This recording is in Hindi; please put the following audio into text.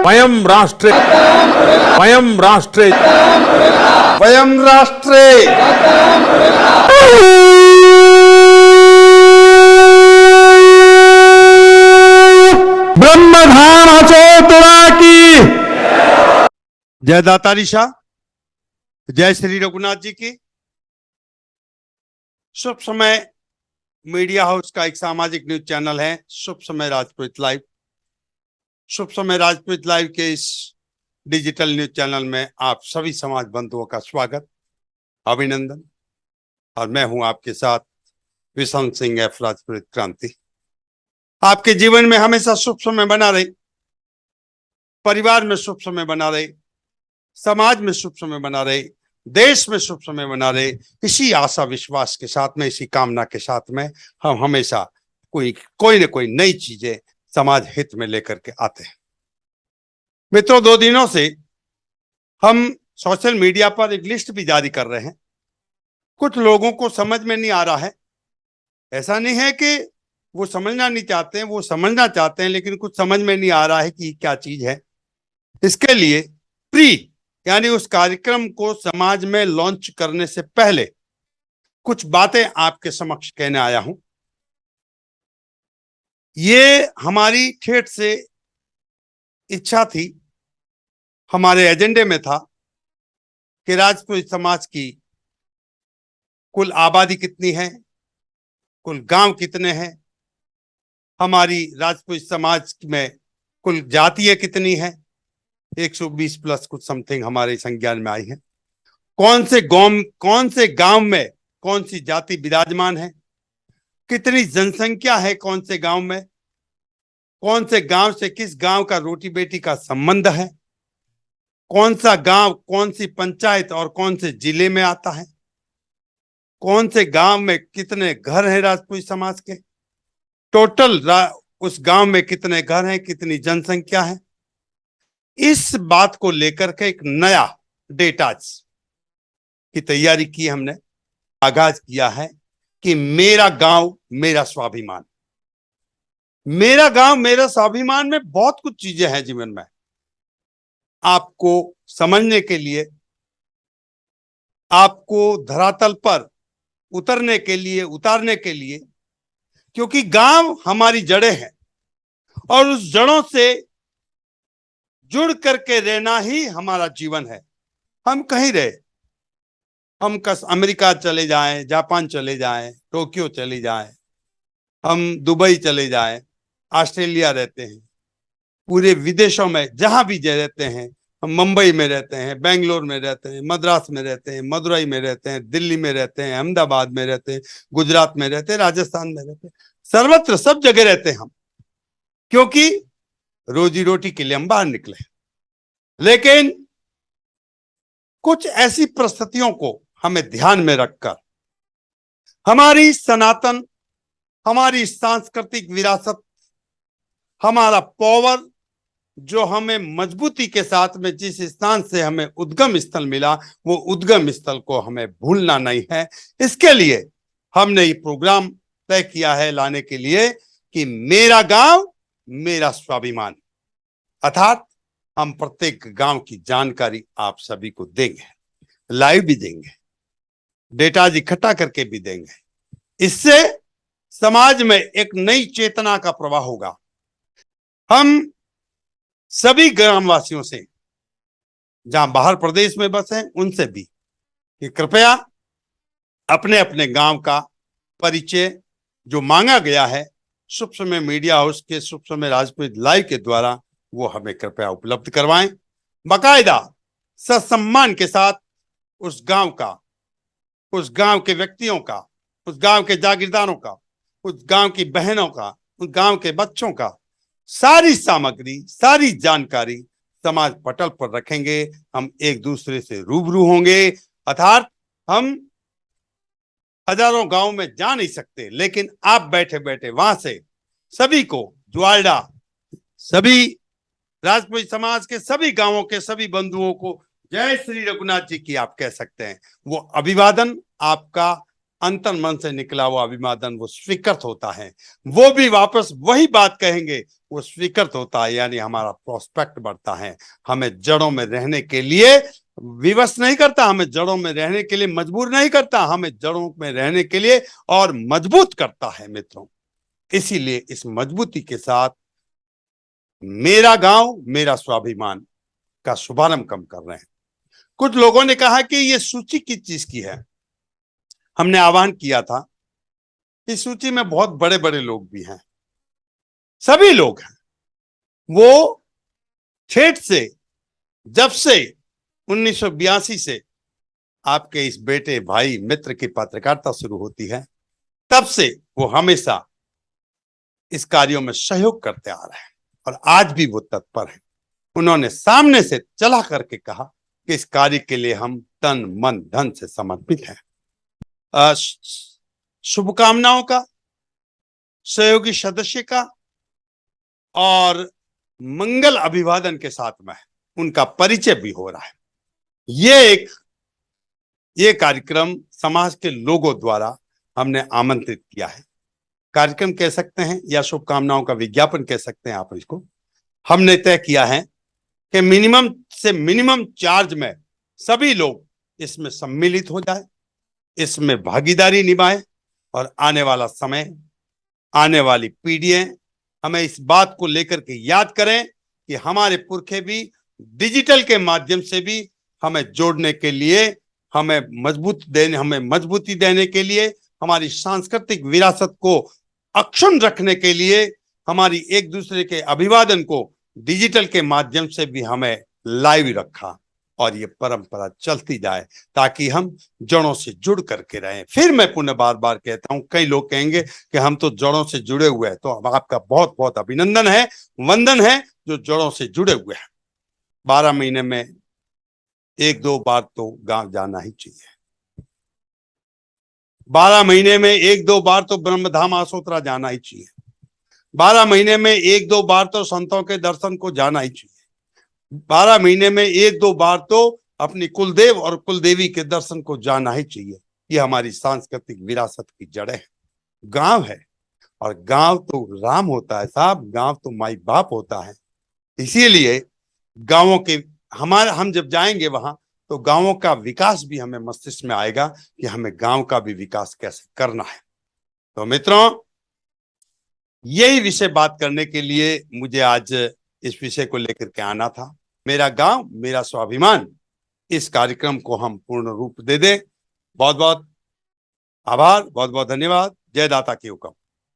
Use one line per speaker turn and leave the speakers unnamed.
वयं राष्ट्रे वयं राष्ट्रे
वयं राष्ट्रे
ब्रह्मधाम तुरा की
जय दातारी शाह, जय श्री रघुनाथ जी की। शुभ समय मीडिया हाउस का एक सामाजिक न्यूज चैनल है शुभ समय राजपूत लाइव। शुभ समय राजपूत लाइव के इस डिजिटल न्यूज चैनल में आप सभी समाज बंधुओं का स्वागत, अभिनंदन। और मैं हूं आपके साथ विशन सिंह एफ राजपूत क्रांति। आपके जीवन में हमेशा शुभ समय बना रहे, परिवार में शुभ समय बना रहे, समाज में शुभ समय बना रहे, देश में शुभ समय बना रहे, इसी आशा विश्वास के साथ में, इसी कामना के साथ में हम हमेशा कोई न कोई नई चीजें समाज हित में लेकर के आते हैं। मित्रों, 2 दिनों से हम सोशल मीडिया पर एक लिस्ट भी जारी कर रहे हैं। कुछ लोगों को समझ में नहीं आ रहा है। ऐसा नहीं है कि वो समझना नहीं चाहते हैं, वो समझना चाहते हैं, लेकिन कुछ समझ में नहीं आ रहा है कि क्या चीज है। इसके लिए प्री यानी उस कार्यक्रम को समाज में लॉन्च करने से पहले कुछ बातें आपके समक्ष कहने आया हूं। ये हमारी ठेठ से इच्छा थी, हमारे एजेंडे में था कि राजपूत समाज की कुल आबादी कितनी है, कुल गांव कितने हैं, हमारी राजपूत समाज में कुल जातियां कितनी हैं, 120 प्लस कुछ समथिंग हमारे संज्ञान में आई है। कौन से गांव में कौन सी जाति विराजमान है, कितनी जनसंख्या है कौन से गांव में, कौन से गांव से किस गांव का रोटी बेटी का संबंध है, कौन सा गांव कौन सी पंचायत और कौन से जिले में आता है, कौन से गांव में कितने घर हैं राजपूत समाज के, टोटल उस गांव में कितने घर हैं, कितनी जनसंख्या है। इस बात को लेकर के एक नया डेटा की तैयारी की हमने। आगाज किया है कि मेरा गांव मेरा स्वाभिमान। मेरा गांव मेरा स्वाभिमान में बहुत कुछ चीजें हैं जीवन में। आपको समझने के लिए, आपको धरातल पर उतारने के लिए, क्योंकि गांव हमारी जड़ें हैं और उस जड़ों से जुड़ करके रहना ही हमारा जीवन है। हम कहीं रहे, हम अमेरिका चले जाएं, जापान चले जाएं, टोक्यो चले जाएं, हम दुबई चले जाएं, ऑस्ट्रेलिया रहते हैं, पूरे विदेशों में जहां भी रहते हैं, हम मुंबई में रहते हैं, बेंगलोर में रहते हैं, मद्रास में रहते हैं, मदुरई में रहते हैं, दिल्ली में रहते हैं, अहमदाबाद में रहते हैं, गुजरात में रहते हैं, राजस्थान में रहते हैं, सर्वत्र सब जगह रहते हैं हम, क्योंकि रोजी रोटी के लिए हम बाहर निकले। लेकिन कुछ ऐसी परिस्थितियों को हमें ध्यान में रखकर हमारी सनातन, हमारी सांस्कृतिक विरासत, हमारा पावर जो हमें मजबूती के साथ में जिस स्थान से हमें उद्गम स्थल मिला, वो उद्गम स्थल को हमें भूलना नहीं है। इसके लिए हमने ये प्रोग्राम तय किया है लाने के लिए कि मेरा गांव मेरा स्वाभिमान, अर्थात हम प्रत्येक गांव की जानकारी आप सभी को देंगे, लाइव भी देंगे, डेटा इकट्ठा करके भी देंगे। इससे समाज में एक नई चेतना का प्रवाह होगा। हम सभी ग्रामवासियों से, जहां बाहर प्रदेश में बसे हैं, उनसे भी कि कृपया अपने अपने गांव का परिचय जो मांगा गया है शुभ समय मीडिया हाउस के शुभ समय राजपूत लाइव के द्वारा, वो हमें कृपया उपलब्ध करवाएं। बाकायदा ससम्मान के साथ उस गांव का, उस गांव के व्यक्तियों का, उस गांव के जागीरदारों का, उस गांव की बहनों का, उस गांव के बच्चों का सारी सामग्री, सारी जानकारी समाज पटल पर रखेंगे। हम एक दूसरे से रूबरू होंगे। अर्थात हम हजारों गांव में जा नहीं सकते, लेकिन आप बैठे बैठे वहां से सभी को, ज्वालडा सभी राजपूत समाज के सभी गांवों के सभी बंधुओं को जय श्री रघुनाथ जी की आप कह सकते हैं। वो अभिवादन आपका अंतर्मन मन से निकला हुआ अभिवादन वो स्वीकृत होता है, वो भी वापस वही बात कहेंगे, वो स्वीकृत होता है। यानी हमारा प्रोस्पेक्ट बढ़ता है, हमें जड़ों में रहने के लिए विवश नहीं करता, हमें जड़ों में रहने के लिए मजबूर नहीं करता, हमें जड़ों में रहने के लिए और मजबूत करता है मित्रों। इसीलिए इस मजबूती के साथ मेरा गांव मेरा स्वाभिमान का शुभारंभ हम कर रहे हैं। कुछ लोगों ने कहा कि ये सूची किस चीज की है। हमने आह्वान किया था, इस सूची में बहुत बड़े बड़े लोग भी हैं, सभी लोग हैं। वो ठेठ से, जब से 1982 से आपके इस बेटे भाई मित्र की पत्रकारिता शुरू होती है, तब से वो हमेशा इस कार्यों में सहयोग करते आ रहे हैं और आज भी वो तत्पर हैं। उन्होंने सामने से चला करके कहा कि इस कार्य के लिए हम तन मन धन से समर्पित हैं। शुभकामनाओं का, सहयोगी सदस्य का और मंगल अभिवादन के साथ में उनका परिचय भी हो रहा है। ये कार्यक्रम समाज के लोगों द्वारा हमने आमंत्रित किया है। कार्यक्रम कह सकते हैं या शुभकामनाओं का विज्ञापन कह सकते हैं आप इसको। हमने तय किया है कि मिनिमम से मिनिमम चार्ज में सभी लोग इसमें सम्मिलित हो जाए, इसमें भागीदारी निभाएं और आने वाला समय, आने वाली पीढ़ियां हमें इस बात को लेकर के याद करें कि हमारे पुरखे भी डिजिटल के माध्यम से भी हमें जोड़ने के लिए, हमें मजबूती देने के लिए, हमारी सांस्कृतिक विरासत को अक्षुण्ण रखने के लिए, हमारी एक दूसरे के अभिवादन को डिजिटल के माध्यम से भी हमें लाइव रखा और ये परंपरा चलती जाए ताकि हम जड़ों से जुड़ करके रहें। फिर मैं पुनः बार बार कहता हूं, कई लोग कहेंगे कि हम तो जड़ों से जुड़े हुए हैं, तो आपका बहुत बहुत अभिनंदन है, वंदन है जो जड़ों से जुड़े हुए हैं। 12 महीने में 1-2 बार तो गांव जाना ही चाहिए। 12 महीने में 1-2 बार तो ब्रह्मधाम आसोतरा जाना ही चाहिए। 12 महीने में 1-2 बार तो संतों के दर्शन को जाना ही चाहिए। 12 महीने में 1-2 बार तो अपनी कुलदेव और कुलदेवी के दर्शन को जाना ही चाहिए। ये हमारी सांस्कृतिक विरासत की जड़ें है। गांव है और गांव तो राम होता है साहब, गांव तो माई बाप होता है। इसीलिए गांवों के हम जब जाएंगे वहां तो गांवों का विकास भी हमें मस्तिष्क में आएगा कि हमें गांव का भी विकास कैसे करना है। तो मित्रों, यही विषय बात करने के लिए मुझे आज इस विषय को लेकर के आना था। मेरा गांव मेरा स्वाभिमान, इस कार्यक्रम को हम पूर्ण रूप दे दें। बहुत बहुत आभार, बहुत बहुत धन्यवाद। जय दाता की हुक्म।